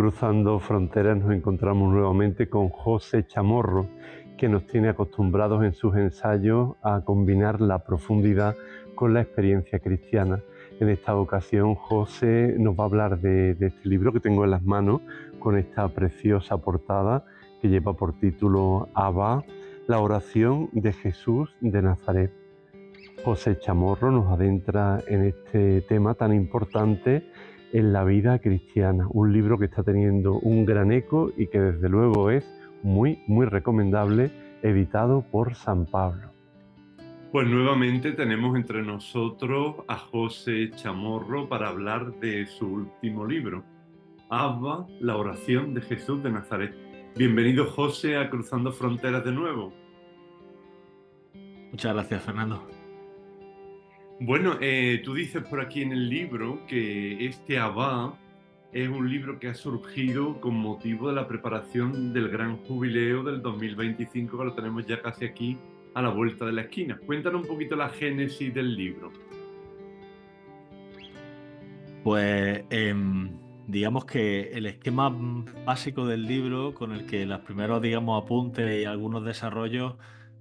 Cruzando Fronteras nos encontramos nuevamente con José Chamorro, que nos tiene acostumbrados en sus ensayos a combinar la profundidad con la experiencia cristiana. En esta ocasión José nos va a hablar de este libro que tengo en las manos, con esta preciosa portada que lleva por título Abba, la oración de Jesús de Nazaret. José Chamorro nos adentra en este tema tan importante en la vida cristiana, un libro que está teniendo un gran eco y que desde luego es muy recomendable, editado por San Pablo. Pues nuevamente tenemos entre nosotros a José Chamorro para hablar de su último libro, Abba, la oración de Jesús de Nazaret. Bienvenido, José, a Cruzando Fronteras de nuevo. Muchas gracias, Fernando. Bueno, tú dices por aquí en el libro que este Abba es un libro que ha surgido con motivo de la preparación del gran jubileo del 2025, que lo tenemos ya casi aquí a la vuelta de la esquina. Cuéntanos un poquito la génesis del libro. Pues digamos que el esquema básico del libro, con el que los primeros, digamos, apuntes y algunos desarrollos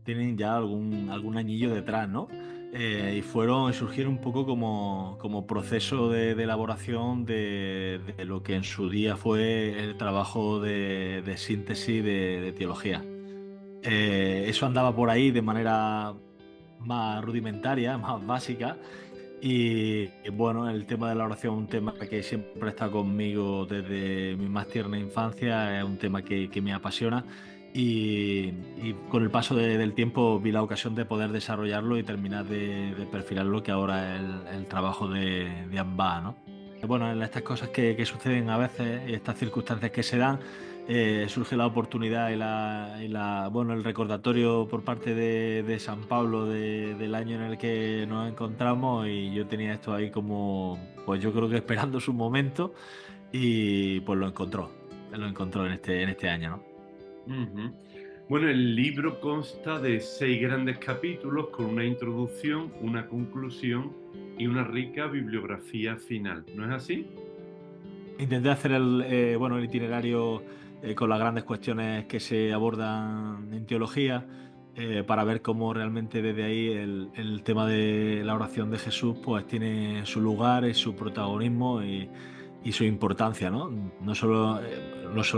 tienen ya algún añillo detrás, ¿no? Y surgieron un poco como proceso de elaboración de lo que en su día fue el trabajo de síntesis de teología. Eso andaba por ahí de manera más rudimentaria, más básica. Y bueno, el tema de la oración, un tema que siempre está conmigo desde mi más tierna infancia, es un tema que me apasiona y con el paso del tiempo vi la ocasión de poder desarrollarlo y terminar de perfilar lo que ahora es el trabajo de Amba, ¿no? Bueno, en estas cosas que suceden a veces y estas circunstancias que se dan, surge la oportunidad bueno, el recordatorio por parte de San Pablo del año en el que nos encontramos, y yo tenía esto ahí como, pues yo creo que esperando su momento, y pues lo encontró en este año, ¿no? Ujú. Bueno, el libro consta de 6 grandes capítulos con una introducción, una conclusión y una rica bibliografía final. ¿No es así? Intenté hacer bueno, el itinerario con las grandes cuestiones que se abordan en teología, para ver cómo realmente desde ahí el tema de la oración de Jesús pues tiene su lugar y su protagonismo y su importancia, ¿no? No solo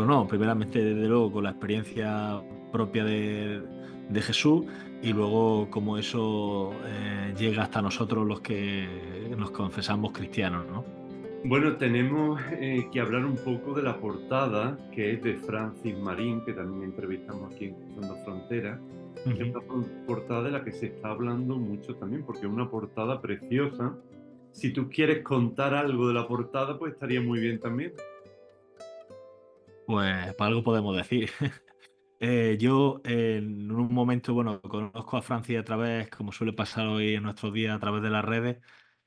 no, primeramente desde luego con la experiencia propia de Jesús, y luego cómo eso llega hasta nosotros los que nos confesamos cristianos, ¿no? Bueno, tenemos que hablar un poco de la portada, que es de Francis Marín, que también entrevistamos aquí en Cruzando Fronteras. Es Ujú. una portada de la que se está hablando mucho también, porque es una portada preciosa. Si tú quieres contar algo de la portada, pues estaría muy bien también. Pues para algo podemos decir. Yo en un momento, bueno, conozco a Francia a través, como suele pasar hoy en nuestros días, a través de las redes,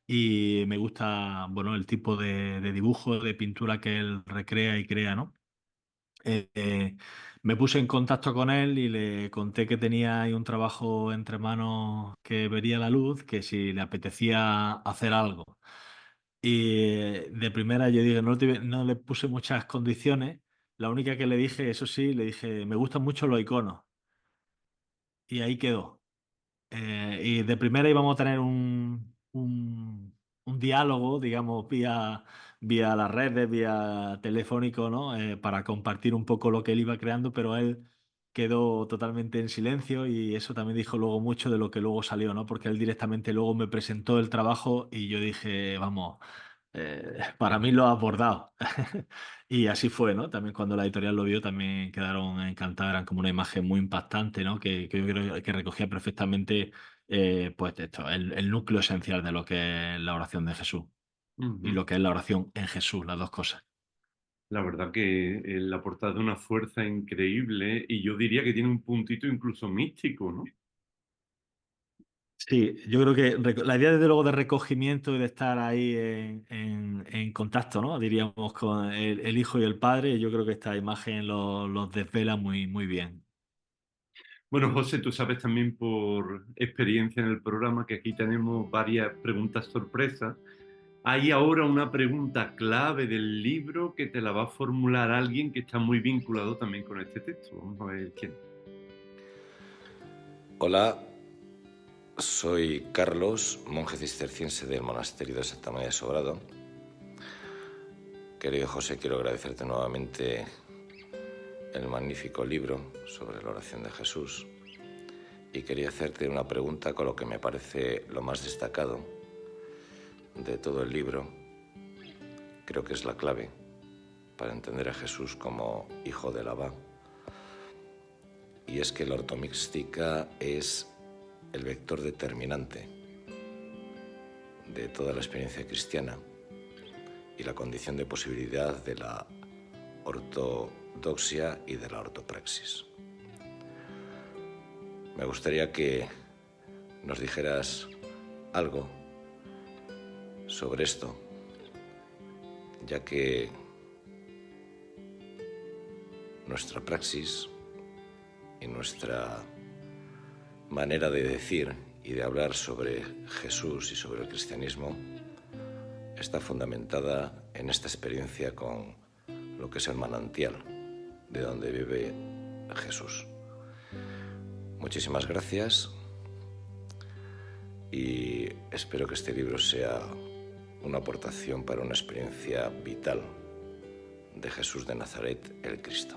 y me gusta, bueno, el tipo de dibujo, de pintura que él recrea y crea, ¿no? Eh, eh, Me puse en contacto con él y le conté que tenía ahí un trabajo entre manos que vería la luz, que si le apetecía hacer algo. Y de primera yo dije, no le puse muchas condiciones. La única que le dije, eso sí, le dije, me gustan mucho los iconos. Y ahí quedó. Y de primera íbamos a tener un diálogo, digamos, vía las redes, vía telefónico, ¿no? Para compartir un poco lo que él iba creando, pero él quedó totalmente en silencio, y eso también dijo luego mucho de lo que luego salió, ¿no? Porque él directamente luego me presentó el trabajo y yo dije, vamos, para mí lo ha abordado. Y así fue, ¿no? También cuando la editorial lo vio, también quedaron encantadas, eran como una imagen muy impactante, ¿no? Que yo creo que recogía perfectamente, pues esto, el núcleo esencial de lo que es la oración de Jesús y Ujú. lo que es la oración en Jesús, las dos cosas. La verdad que la portada es de una fuerza increíble y yo diría que tiene un puntito incluso místico, ¿no? Sí, yo creo que la idea desde luego de recogimiento y de estar ahí en contacto, ¿no? Diríamos con el Hijo y el Padre, yo creo que esta imagen los desvela muy bien. Bueno, José, tú sabes también por experiencia en el programa que aquí tenemos varias preguntas sorpresas hay ahora una pregunta clave del libro que te la va a formular alguien que está muy vinculado también con este texto. Vamos a ver quién. Hola, soy Carlos, monje cisterciense del monasterio de Santa María de Sobrado. Querido José, quiero agradecerte nuevamente el magnífico libro sobre la oración de Jesús y quería hacerte una pregunta con lo que me parece lo más destacado de todo el libro. Creo que es la clave para entender a Jesús como hijo del Abba, y es que la ortomística es el vector determinante de toda la experiencia cristiana y la condición de posibilidad de la ortodoxia y de la ortopraxis. Me gustaría que nos dijeras algo sobre esto, ya que nuestra praxis y nuestra manera de decir y de hablar sobre Jesús y sobre el cristianismo está fundamentada en esta experiencia con lo que es el manantial de donde vive Jesús. Muchísimas gracias y espero que este libro sea una aportación para una experiencia vital de Jesús de Nazaret, el Cristo.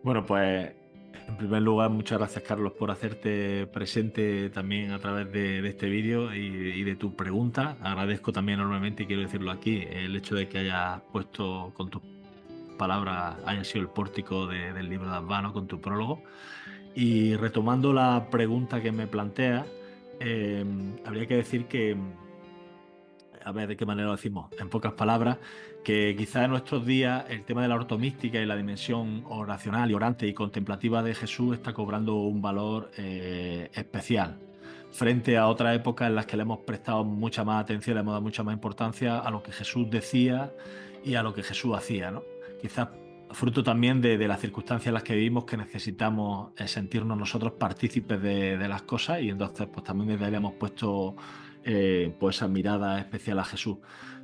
Bueno, pues en primer lugar, muchas gracias, Carlos, por hacerte presente también a través de este vídeo y de tu pregunta. Agradezco también enormemente, y quiero decirlo aquí, el hecho de que hayas puesto con tus palabras, haya sido el pórtico del libro de Advano con tu prólogo. Y retomando la pregunta que me plantea, habría que decir que, a ver de qué manera lo decimos, en pocas palabras, que quizá en nuestros días el tema de la ortomística y la dimensión oracional y orante y contemplativa de Jesús está cobrando un valor especial frente a otras épocas en las que le hemos prestado mucha más atención, le hemos dado mucha más importancia a lo que Jesús decía y a lo que Jesús hacía, ¿no? Quizás fruto también de las circunstancias en las que vivimos, que necesitamos sentirnos nosotros partícipes de las cosas, y entonces pues también desde ahí le hemos puesto pues esa mirada especial a Jesús.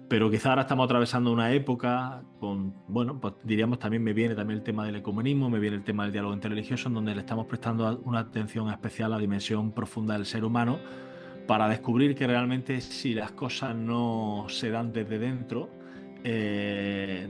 Pero quizá ahora estamos atravesando una época con, bueno, pues diríamos, también me viene también el tema del ecumenismo, me viene el tema del diálogo interreligioso, en donde le estamos prestando una atención especial a la dimensión profunda del ser humano, para descubrir que realmente si las cosas no se dan desde dentro,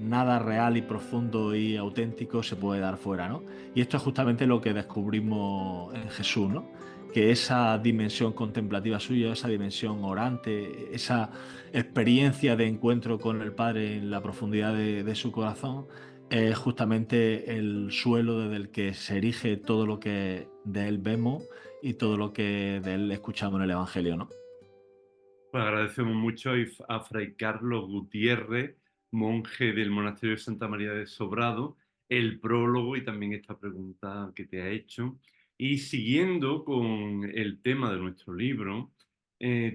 nada real y profundo y auténtico se puede dar fuera, ¿no? Y esto es justamente lo que descubrimos en Jesús, ¿no? Que esa dimensión contemplativa suya, esa dimensión orante, esa experiencia de encuentro con el Padre en la profundidad de su corazón, es justamente el suelo desde el que se erige todo lo que de él vemos y todo lo que de él escuchamos en el Evangelio, ¿no? Pues agradecemos mucho a Fray Carlos Gutiérrez, monje del monasterio de Santa María de Sobrado, el prólogo y también esta pregunta que te ha hecho. Y siguiendo con el tema de nuestro libro,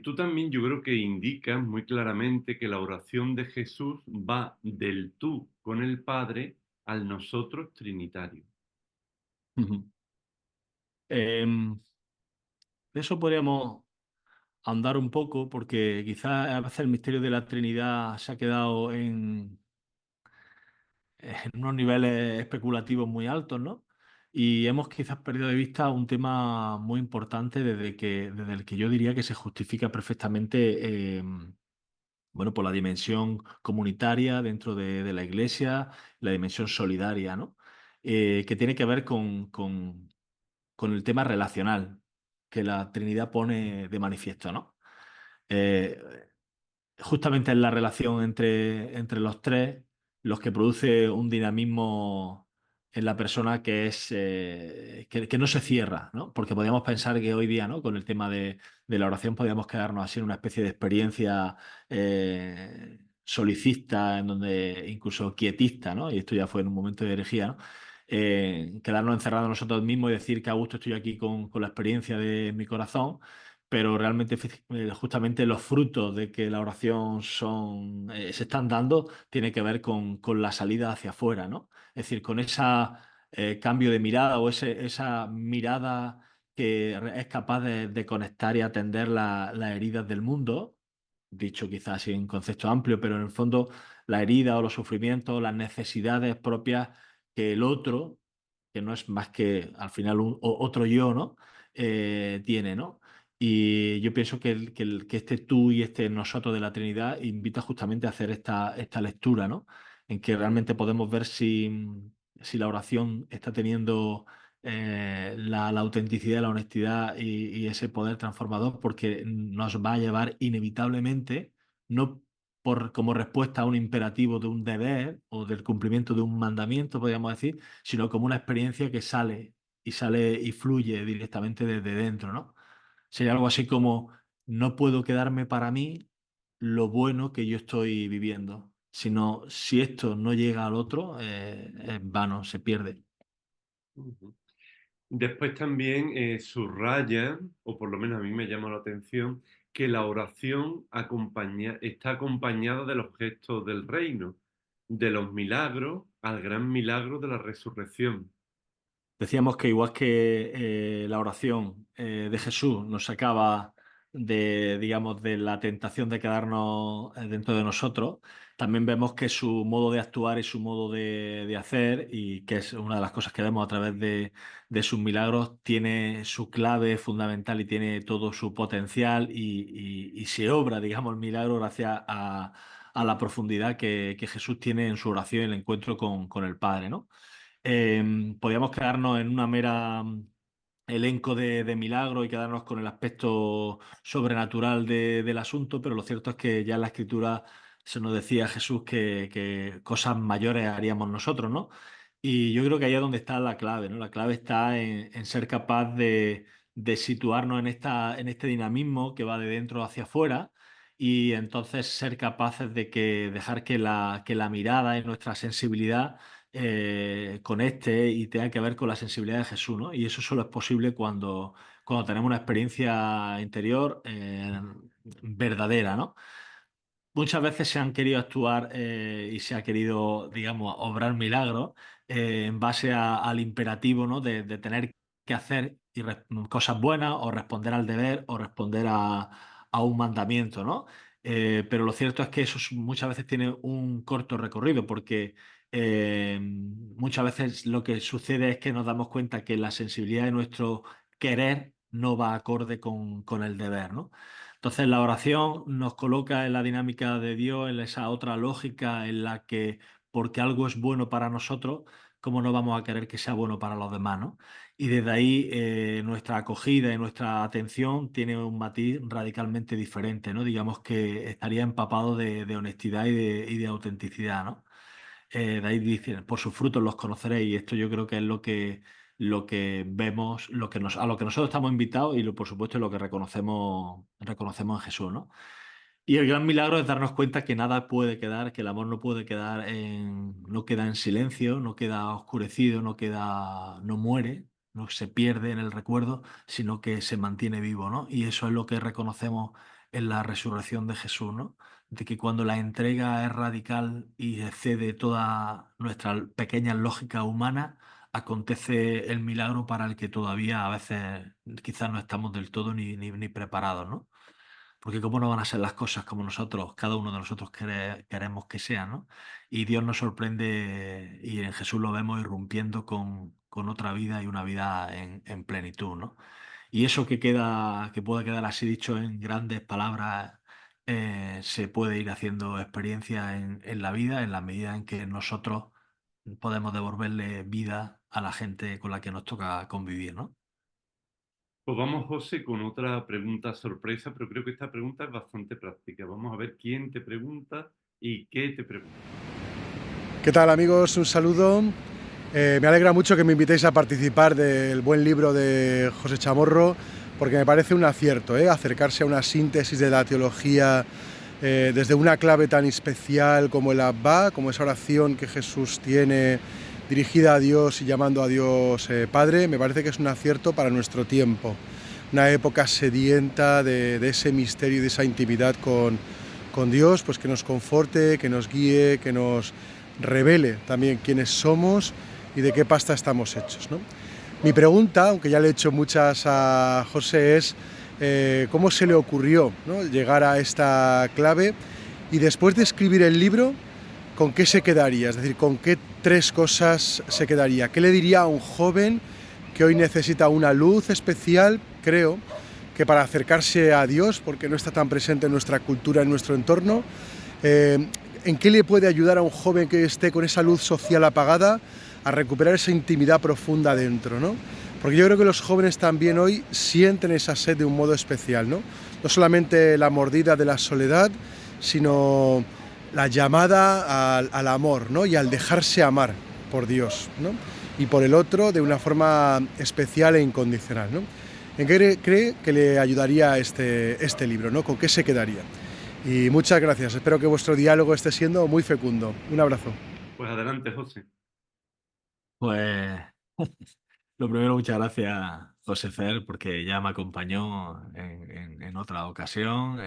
tú también yo creo que indicas muy claramente que la oración de Jesús va del tú con el Padre al nosotros trinitario. Ujú. De eso podríamos ahondar un poco, porque quizás a veces el misterio de la Trinidad se ha quedado en unos niveles especulativos muy altos, ¿no? Y hemos quizás perdido de vista un tema muy importante desde el que yo diría que se justifica perfectamente, bueno, por la dimensión comunitaria dentro de la Iglesia, la dimensión solidaria, ¿no? Que tiene que ver con el tema relacional que la Trinidad pone de manifiesto, ¿no? Eh, Justamente es la relación entre los tres los que produce un dinamismo en la persona que es que no se cierra, ¿no? Porque podríamos pensar que hoy día, ¿no? Con el tema de la oración podríamos quedarnos así en una especie de experiencia solicista, en donde incluso quietista, ¿no? Y esto ya fue en un momento de herejía, ¿no? Quedarnos encerrados nosotros mismos y decir que a gusto estoy aquí con la experiencia de mi corazón, pero realmente justamente los frutos de que la oración se están dando tiene que ver con la salida hacia afuera, ¿no? Es decir, con ese cambio de mirada o esa mirada que es capaz de conectar y atender las heridas del mundo, dicho quizás así en concepto amplio, pero en el fondo la herida o los sufrimientos, las necesidades propias que el otro, que no es más que al final otro yo, ¿no? Tiene, ¿no? Y yo pienso que este tú y este nosotros de la Trinidad invita justamente a hacer esta lectura, ¿no? En que realmente podemos ver si la oración está teniendo la autenticidad, la honestidad y ese poder transformador, porque nos va a llevar inevitablemente, no como respuesta a un imperativo de un deber o del cumplimiento de un mandamiento, podríamos decir, sino como una experiencia que sale y fluye directamente desde dentro, ¿no? Sería algo así como: no puedo quedarme para mí lo bueno que yo estoy viviendo, sino si esto no llega al otro, es vano, se pierde. Ujú. Después también subraya, o por lo menos a mí me llama la atención, que la oración está acompañada de los gestos del reino, de los milagros al gran milagro de la resurrección. Decíamos que igual que la oración de Jesús nos sacaba digamos, de la tentación de quedarnos dentro de nosotros, también vemos que su modo de actuar y su modo de hacer, y que es una de las cosas que vemos a través de sus milagros, tiene su clave fundamental y tiene todo su potencial y se obra, digamos, el milagro gracias a la profundidad que Jesús tiene en su oración y el encuentro con el Padre, ¿no? Podíamos quedarnos en una mera elenco de milagros y quedarnos con el aspecto sobrenatural del asunto, pero lo cierto es que ya en la Escritura se nos decía Jesús que cosas mayores haríamos nosotros, ¿no? Y yo creo que ahí es donde está la clave, ¿no? La clave está en ser capaz de situarnos en este dinamismo que va de dentro hacia afuera, y entonces ser capaces de dejar que la mirada y nuestra sensibilidad conecte y tenga que ver con la sensibilidad de Jesús, ¿no? Y eso solo es posible cuando tenemos una experiencia interior verdadera, ¿no? Muchas veces se han querido actuar y se ha querido, digamos, obrar milagros en base al imperativo, ¿no? De tener que hacer cosas buenas, o responder al deber, o responder a un mandamiento, ¿no? Pero lo cierto es que eso muchas veces tiene un corto recorrido, porque muchas veces lo que sucede es que nos damos cuenta que la sensibilidad de nuestro querer no va acorde con el deber, ¿no? Entonces la oración nos coloca en la dinámica de Dios, en esa otra lógica en la que, porque algo es bueno para nosotros, ¿cómo no vamos a querer que sea bueno para los demás, ¿no? Y desde ahí nuestra acogida y nuestra atención tiene un matiz radicalmente diferente, ¿no? Digamos que estaría empapado de honestidad y de autenticidad, ¿no? De ahí dicen: por sus frutos los conoceréis. Y esto yo creo que es lo que vemos, a lo que nosotros estamos invitados, y por supuesto lo que reconocemos en Jesús, ¿no? Y el gran milagro es darnos cuenta que nada puede quedar, que el amor no puede quedar no queda en silencio, no queda oscurecido, no muere, no se pierde en el recuerdo, sino que se mantiene vivo, ¿no? Y eso es lo que reconocemos en la resurrección de Jesús, ¿no? De que cuando la entrega es radical y excede toda nuestra pequeña lógica humana, acontece el milagro para el que todavía a veces quizás no estamos del todo ni preparados, ¿no? Porque cómo no van a ser las cosas como nosotros, cada uno de nosotros queremos que sean, ¿no? Y Dios nos sorprende, y en Jesús lo vemos irrumpiendo con otra vida, y una vida en plenitud, ¿no? Y eso que puede quedar así dicho en grandes palabras, se puede ir haciendo experiencia en la vida, en la medida en que nosotros podemos devolverle vida a la gente con la que nos toca convivir, ¿no? Pues vamos, José, con otra pregunta sorpresa, pero creo que esta pregunta es bastante práctica. Vamos a ver quién te pregunta y qué te pregunta. ¿Qué tal, amigos? Un saludo. Me alegra mucho que me invitéis a participar del buen libro de José Chamorro, porque me parece un acierto, acercarse a una síntesis de la teología desde una clave tan especial como el Abba, como esa oración que Jesús tiene dirigida a Dios y llamando a Dios Padre. Me parece que es un acierto para nuestro tiempo, una época sedienta de ese misterio y de esa intimidad con Dios, pues que nos conforte, que nos guíe, que nos revele también quiénes somos y de qué pasta estamos hechos, ¿no? Mi pregunta, aunque ya le he hecho muchas a José, es cómo se le ocurrió, ¿no?, llegar a esta clave, y después de escribir el libro, ¿con qué se quedaría? Es decir, ¿con qué 3 cosas se quedaría? ¿Qué le diría a un joven que hoy necesita una luz especial, creo, que para acercarse a Dios, porque no está tan presente en nuestra cultura, en nuestro entorno? ¿En qué le puede ayudar a un joven que esté con esa luz social apagada a recuperar esa intimidad profunda dentro, ¿no? Porque yo creo que los jóvenes también hoy sienten esa sed de un modo especial, ¿no? No solamente la mordida de la soledad, sino la llamada al amor, ¿no?, y al dejarse amar por Dios, ¿no?, y por el otro de una forma especial e incondicional, ¿no? ¿En qué cree que le ayudaría este libro, ¿no? ¿Con qué se quedaría? Y muchas gracias, espero que vuestro diálogo esté siendo muy fecundo. Un abrazo. Pues adelante, José. Pues lo primero, muchas gracias, José Fer, porque ya me acompañó en otra ocasión,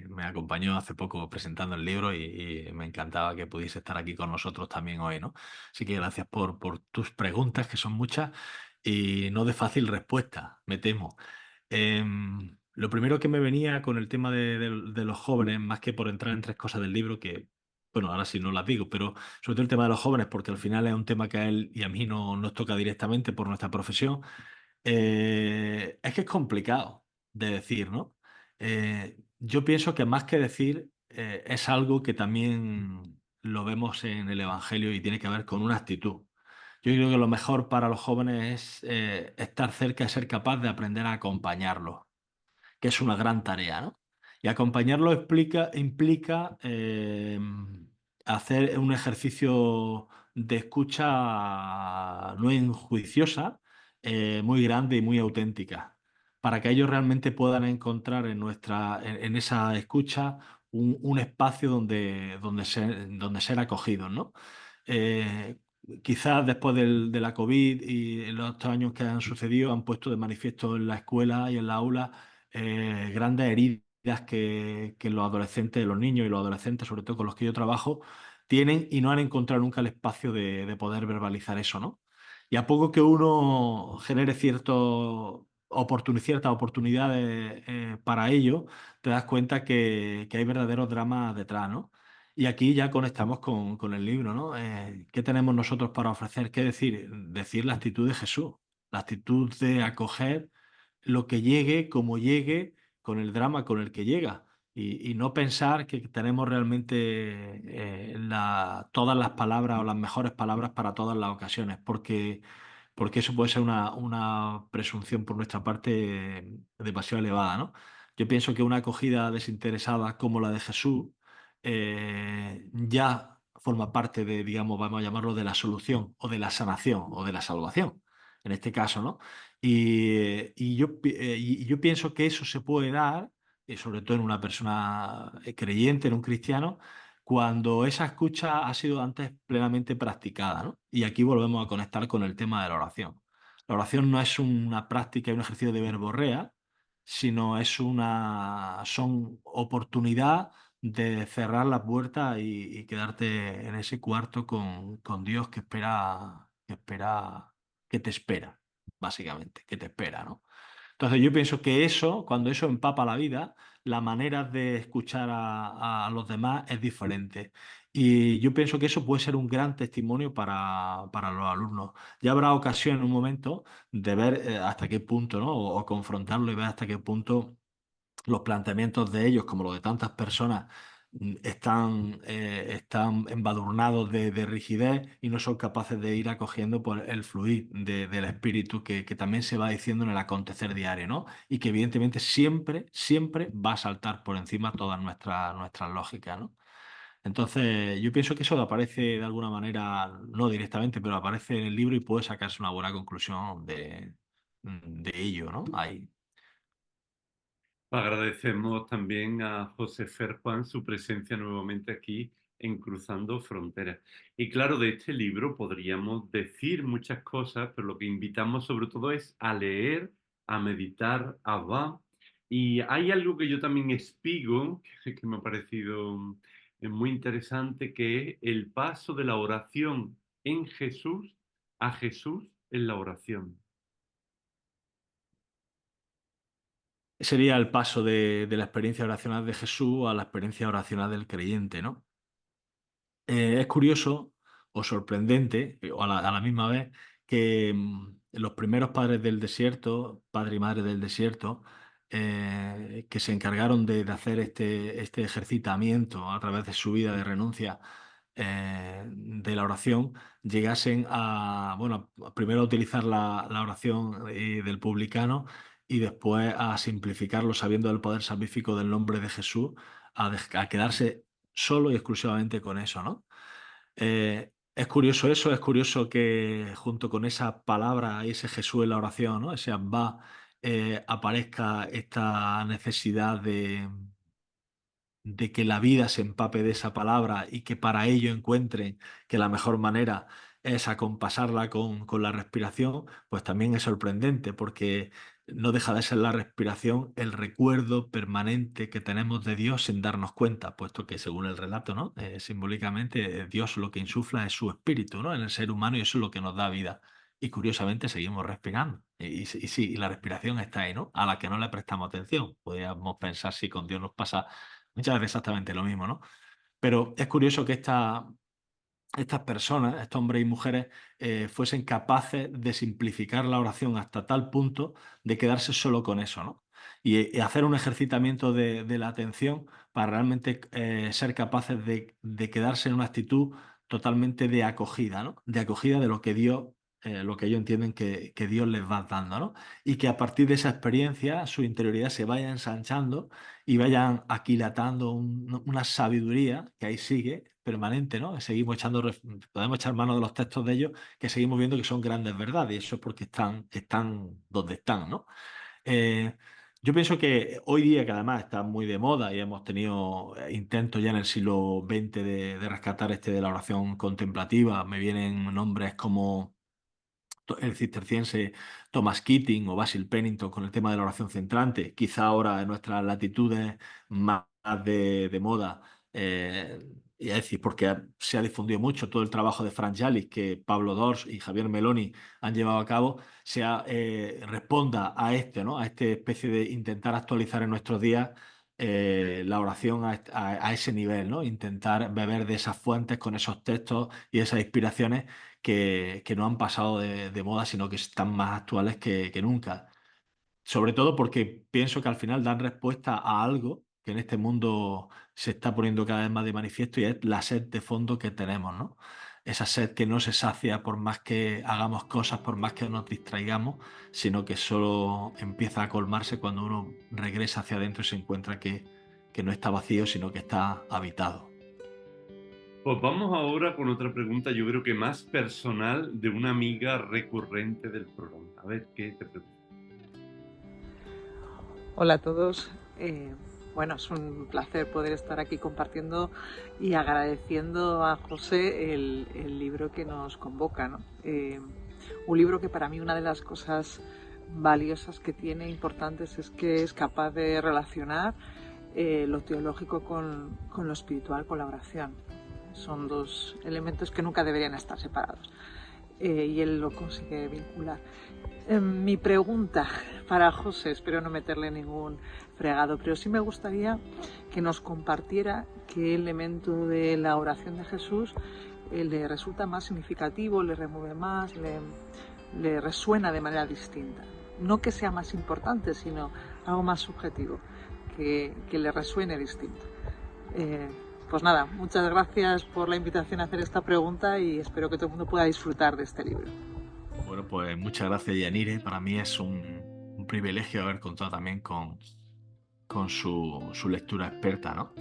me acompañó hace poco presentando el libro y me encantaba que pudiese estar aquí con nosotros también hoy, ¿no? Así que gracias por tus preguntas, que son muchas y no de fácil respuesta, me temo. Lo primero que me venía con el tema de los jóvenes, más que por entrar en 3 cosas del libro, que, bueno, ahora sí no las digo, pero sobre todo el tema de los jóvenes, porque al final es un tema que a él y a mí no nos toca directamente por nuestra profesión, es que es complicado de decir, ¿no? Yo pienso que más que decir, es algo que también lo vemos en el Evangelio y tiene que ver con una actitud. Yo creo que lo mejor para los jóvenes es estar cerca y ser capaz de aprender a acompañarlos, que es una gran tarea, ¿no? Y acompañarlo implica hacer un ejercicio de escucha no enjuiciosa, muy grande y muy auténtica, para que ellos realmente puedan encontrar en esa escucha un espacio donde ser acogidos, ¿no? Eh, Quizás después de la COVID y los 2 años que han sucedido han puesto de manifiesto en la escuela y en la aula grandes heridas que los adolescentes, los niños y los adolescentes, sobre todo con los que yo trabajo, tienen y no han encontrado nunca el espacio de poder verbalizar eso, ¿no? Y a poco que uno genere ciertas oportunidades para ello, te das cuenta que hay verdaderos dramas detrás, ¿no? Y aquí ya conectamos con el libro, ¿no? ¿Qué tenemos nosotros para ofrecer? ¿Qué decir? Decir la actitud de Jesús, la actitud de acoger lo que llegue, como llegue, con el drama con el que llega. Y no pensar que tenemos realmente todas las palabras o las mejores palabras para todas las ocasiones, porque eso puede ser una presunción por nuestra parte demasiado elevada, ¿no? Yo pienso que una acogida desinteresada como la de Jesús ya forma parte de, digamos, vamos a llamarlo, de la solución o de la sanación o de la salvación, en este caso, ¿no? Y yo pienso que eso se puede dar, sobre todo en una persona creyente, en un cristiano, cuando esa escucha ha sido antes plenamente practicada, ¿no? Y aquí volvemos a conectar con el tema de la oración. La oración no es una práctica y un ejercicio de verborrea, sino son oportunidad de cerrar la puerta y quedarte en ese cuarto con Dios que te espera, básicamente, que te espera, ¿no? Entonces yo pienso que eso, cuando eso empapa la vida, la manera de escuchar a los demás es diferente. Y yo pienso que eso puede ser un gran testimonio para los alumnos. Ya habrá ocasión en un momento de ver hasta qué punto, ¿no? O confrontarlo y ver hasta qué punto los planteamientos de ellos, como los de tantas personas, están embadurnados de rigidez y no son capaces de ir acogiendo por el fluir del espíritu que también se va diciendo en el acontecer diario, ¿no? Y que evidentemente siempre, siempre va a saltar por encima todas nuestras lógicas, ¿no? Entonces, yo pienso que eso aparece de alguna manera, no directamente, pero aparece en el libro y puede sacarse una buena conclusión de ello, ¿no? Ahí. Agradecemos también a José Fer Juan su presencia nuevamente aquí en Cruzando Fronteras. Y claro, de este libro podríamos decir muchas cosas, pero lo que invitamos sobre todo es a leer, a meditar, a va. Y hay algo que yo también espigo, que me ha parecido muy interesante, que es el paso de la oración en Jesús a Jesús en la oración. sería el paso de la experiencia oracional de Jesús a la experiencia oracional del creyente, ¿no? Es curioso o sorprendente, o a la misma vez, que los primeros padres del desierto, padre y madre del desierto, que se encargaron de hacer este ejercitamiento a través de su vida de renuncia de la oración, llegasen a, bueno, primero a utilizar la oración del publicano y después a simplificarlo sabiendo del poder salvífico del nombre de Jesús, a quedarse solo y exclusivamente con eso, ¿no? Es curioso eso, es curioso que junto con esa palabra y ese Jesús en la oración, ¿no? Ese Abba, aparezca esta necesidad de que la vida se empape de esa palabra y que para ello encuentren que la mejor manera es acompasarla con la respiración, pues también es sorprendente porque no deja de ser la respiración el recuerdo permanente que tenemos de Dios sin darnos cuenta, puesto que según el relato, ¿no? Simbólicamente, Dios lo que insufla es su espíritu, ¿no? En el ser humano y eso es lo que nos da vida. Y curiosamente seguimos respirando. Y sí, y la respiración está ahí, ¿no? A la que no le prestamos atención. Podríamos pensar si con Dios nos pasa muchas veces exactamente lo mismo, ¿no? Pero es curioso que estas personas, estos hombres y mujeres, fuesen capaces de simplificar la oración hasta tal punto de quedarse solo con eso, ¿no? Y hacer un ejercitamiento de la atención para realmente ser capaces de quedarse en una actitud totalmente de acogida, ¿no? De acogida de lo que Dios, lo que ellos entienden que Dios les va dando, ¿no? Y que a partir de esa experiencia su interioridad se vaya ensanchando y vayan aquilatando una sabiduría que ahí sigue, permanente, ¿no? Seguimos podemos echar mano de los textos de ellos, que seguimos viendo que son grandes verdades, y eso es porque están donde están, ¿no? Eh, yo pienso que hoy día, que además está muy de moda y hemos tenido intentos ya en el siglo XX de rescatar de la oración contemplativa, me vienen nombres como el cisterciense Thomas Keating o Basil Pennington con el tema de la oración centrante, quizá ahora en nuestras latitudes más de moda, y es decir, porque se ha difundido mucho todo el trabajo de Frank Yalis que Pablo Dors y Javier Meloni han llevado a cabo, responda a ¿no? A esta especie de intentar actualizar en nuestros días la oración a ese nivel, ¿no? Intentar beber de esas fuentes con esos textos y esas inspiraciones que no han pasado de moda, sino que están más actuales que nunca. Sobre todo porque pienso que al final dan respuesta a algo que en este mundo se está poniendo cada vez más de manifiesto y es la sed de fondo que tenemos, ¿no? Esa sed que no se sacia por más que hagamos cosas, por más que nos distraigamos, sino que solo empieza a colmarse cuando uno regresa hacia adentro y se encuentra que no está vacío, sino que está habitado. Pues vamos ahora con otra pregunta, yo creo que más personal, de una amiga recurrente del programa. A ver, ¿qué te pregunta? Hola a todos. Bueno, es un placer poder estar aquí compartiendo y agradeciendo a José el libro que nos convoca, ¿no? Un libro que para mí una de las cosas valiosas que tiene, importantes, es que es capaz de relacionar lo teológico con lo espiritual, con la oración. Son dos elementos que nunca deberían estar separados. Y él lo consigue vincular. Mi pregunta para José, espero no meterle ningún fregado, pero sí me gustaría que nos compartiera qué elemento de la oración de Jesús le resulta más significativo, le remueve más, le resuena de manera distinta. No que sea más importante, sino algo más subjetivo, que le resuene distinto. Pues nada, muchas gracias por la invitación a hacer esta pregunta y espero que todo el mundo pueda disfrutar de este libro. Bueno, pues muchas gracias, Yanire. Para mí es un privilegio haber contado también con su lectura experta, ¿no?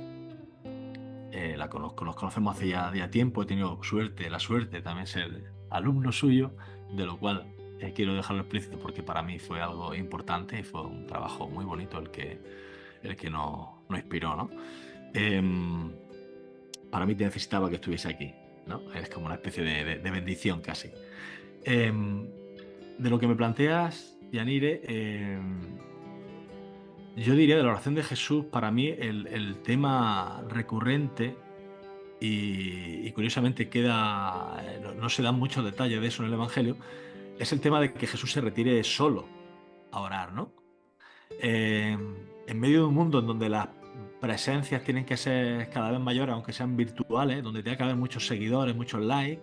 Nos conocemos hace ya tiempo, he tenido la suerte también ser alumno suyo, de lo cual quiero dejarlo explícito porque para mí fue algo importante y fue un trabajo muy bonito el que nos inspiró, ¿no? Para mí te necesitaba que estuviese aquí, ¿no? Es como una especie de bendición casi. De lo que me planteas, Yanire, yo diría de la oración de Jesús, para mí el tema recurrente y curiosamente no se dan muchos detalles de eso en el Evangelio, es el tema de que Jesús se retire solo a orar, ¿no? En medio de un mundo en donde las presencias tienen que ser cada vez mayores, aunque sean virtuales, donde tenga que haber muchos seguidores, muchos likes,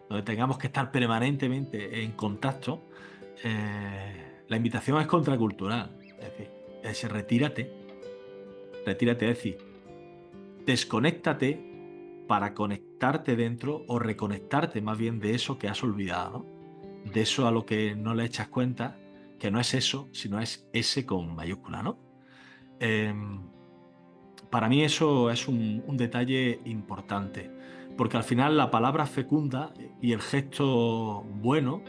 donde tengamos que estar permanentemente en contacto, la invitación es contracultural. Es decir, retírate, es decir, desconéctate para conectarte dentro o reconectarte más bien de eso que has olvidado, ¿no? De eso a lo que no le echas cuenta, que no es eso, sino es ese con mayúscula, ¿no? Para mí eso es un detalle importante, porque al final la palabra fecunda y el gesto bueno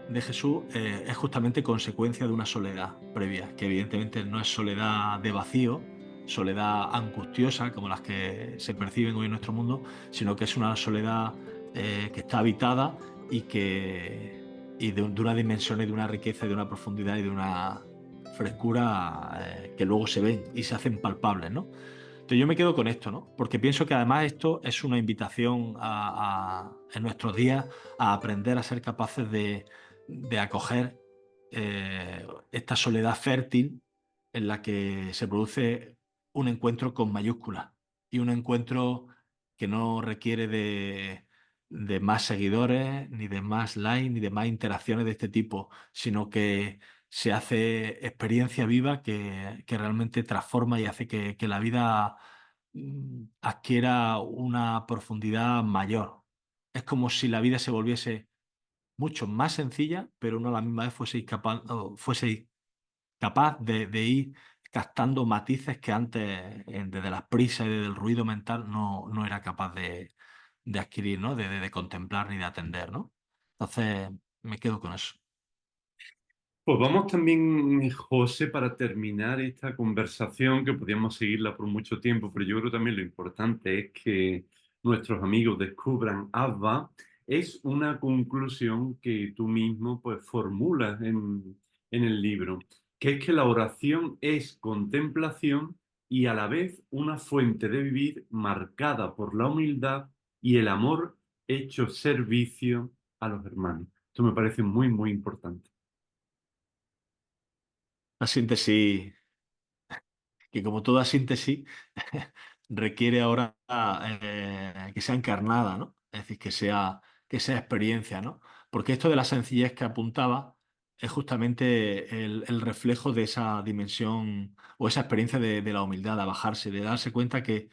de Jesús es justamente consecuencia de una soledad previa, que evidentemente no es soledad de vacío, soledad angustiosa como las que se perciben hoy en nuestro mundo, sino que es una soledad que está habitada y de una dimensión y de una riqueza y de una profundidad y de una frescura que luego se ven y se hacen palpables, ¿no? Entonces yo me quedo con esto, ¿no? Porque pienso que además esto es una invitación en nuestros días a aprender a ser capaces de acoger esta soledad fértil en la que se produce un encuentro con mayúsculas y un encuentro que no requiere de más seguidores, ni de más likes, ni de más interacciones de este tipo, sino que se hace experiencia viva que realmente transforma y hace que la vida adquiera una profundidad mayor. Es como si la vida se volviese mucho más sencilla, pero no a la misma vez fueseis capaz de ir captando matices que antes, desde las prisas y desde el ruido mental, no era capaz de adquirir, ¿no? De contemplar ni de atender, ¿no? Entonces, me quedo con eso. Pues vamos también, José, para terminar esta conversación, que podríamos seguirla por mucho tiempo, pero yo creo también lo importante es que nuestros amigos descubran Abba, es una conclusión que tú mismo pues formulas en el libro, que es que la oración es contemplación y a la vez una fuente de vivir marcada por la humildad y el amor hecho servicio a los hermanos. Esto me parece muy, muy importante. La síntesis que como toda síntesis requiere ahora que sea encarnada, ¿no? Es decir, que sea experiencia, ¿no? Porque esto de la sencillez que apuntaba es justamente el reflejo de esa dimensión o esa experiencia de la humildad, de bajarse, de darse cuenta que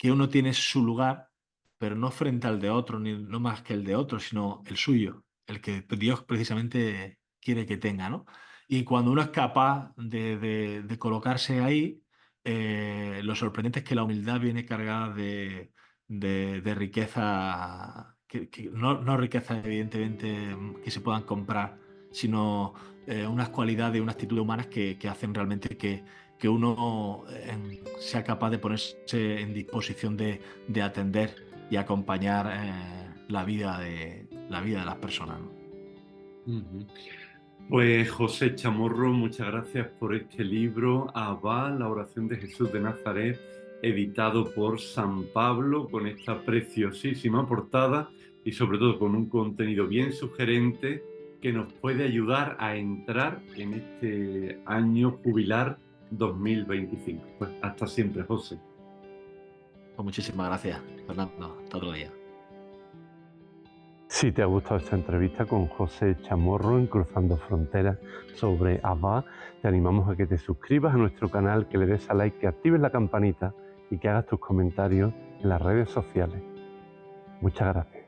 uno tiene su lugar, pero no frente al de otro, ni no más que el de otro, sino el suyo, el que Dios precisamente quiere que tenga, ¿no? Y cuando uno es capaz de colocarse ahí, lo sorprendente es que la humildad viene cargada de riqueza, no riqueza evidentemente que se puedan comprar, sino unas cualidades, unas actitudes humanas que hacen realmente que uno sea capaz de ponerse en disposición de atender y acompañar la vida de las personas, ¿no? Ujú. Pues José Chamorro, muchas gracias por este libro, Abba, la oración de Jesús de Nazaret, editado por San Pablo, con esta preciosísima portada y sobre todo con un contenido bien sugerente que nos puede ayudar a entrar en este año jubilar 2025. Pues hasta siempre, José. Pues muchísimas gracias, Fernando. Hasta otro día. Si te ha gustado esta entrevista con José Chamorro en Cruzando Fronteras sobre Abba, te animamos a que te suscribas a nuestro canal, que le des a like, que actives la campanita y que hagas tus comentarios en las redes sociales. Muchas gracias.